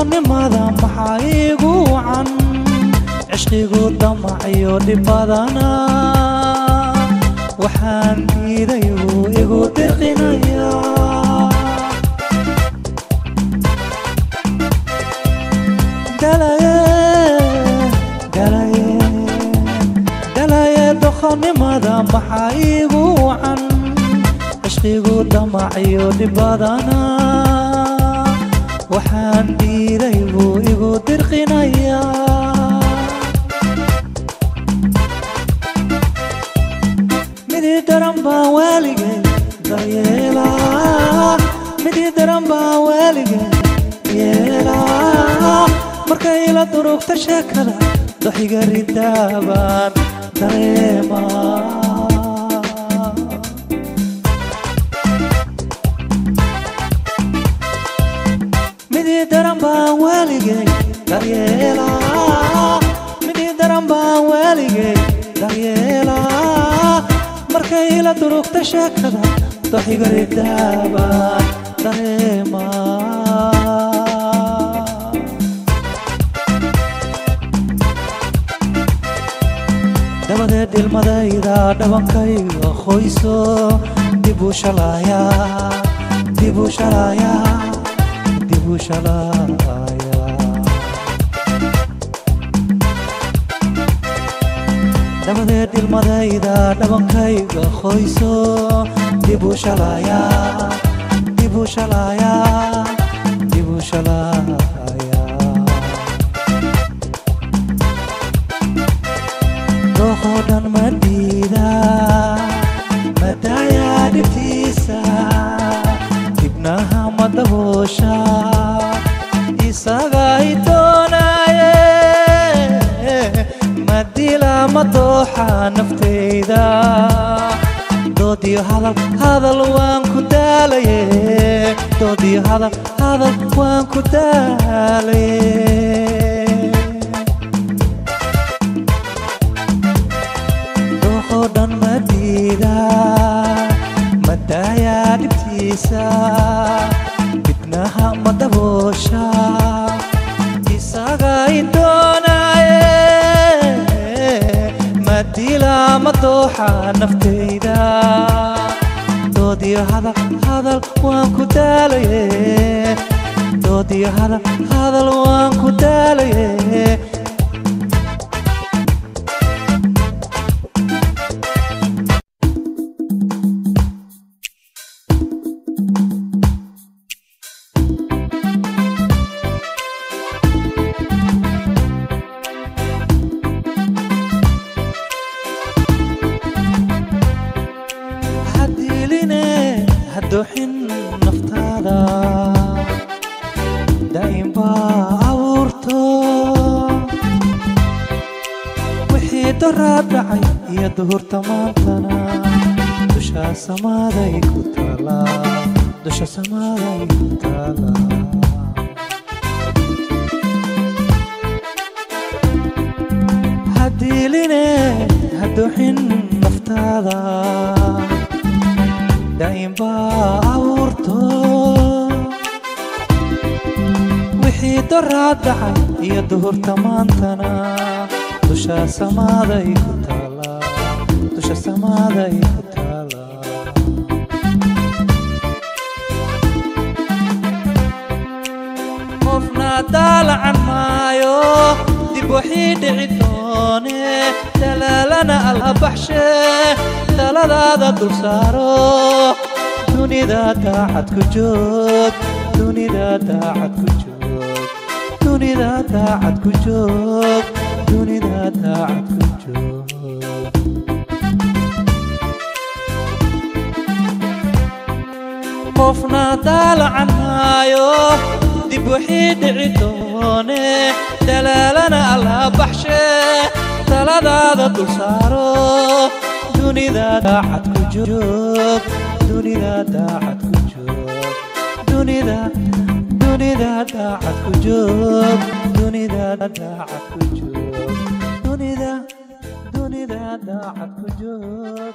doqonnimada maxaa iigu wacan cishqigu damaciyo dhibadana waxaan diiday wuu igu dirqinayaa dalaye doqonnimada maxaa iigu wacan cishqigu damaciyo dhibadana waxaan diiday wuu igu dirqinayaa midii daran baan waaligay daryeelaa midii daran baan waaligay yeelaa markay ila durugta sheekada doxiga ridaa baan dareemaa midii daran baan waaligay daryeelaa midii daran baan waaligay daryeelaa markay ila durugta sheekada doxiga ridaa baan dareemaa dabadeed ilmadayda dhabankayga qoyso dib u shalaaya dib u shalaaya dib u shalaaya dabadeed ilmadayda dhabankayga qoyso dib u shalaaya dib u shalaaya dib u shalaaya doqodan madida madaya dhibtiisa dibnaha madaboosha isaga idoonaye madila madooxa nafteyda doodiyo hadal waan ku daalaye doodiyo hadal waan ku daalaye doqodan madida madaya dhibtiisa dibnaha madaboosha isaga idoonaye madila madooxa nafteyda doodiyo hadal waan ku daalaye doodiyo hadal waan ku daalaye doxin naftaada daa'im baa abuurto wixii doraad dhacay iyo duhurta maantana dusha samaaday ku taala dusha samaaday ku taala hadiiline hadoxin naftaada daa'im baa abuurto wixii doraad dhacay iyo duhurta maantana dusha samaaday ku taala dusha samaaday ku taala qofna daalacan maayo dib wixii dhici doone dalaalana alla baxshe taladaada dul saaro dunida daacad ku joog dunida daacad ku joog dunida daacad ku joog dunida daacad ku joog qofna daalacan maayo dib wixii dhici doone dalaalana alla baxshe taladaada dul saaro dunida daacad ku joog dunida daacad ku joog dunida daacad ku joog dunida daacad ku joog dunida daacad ku joog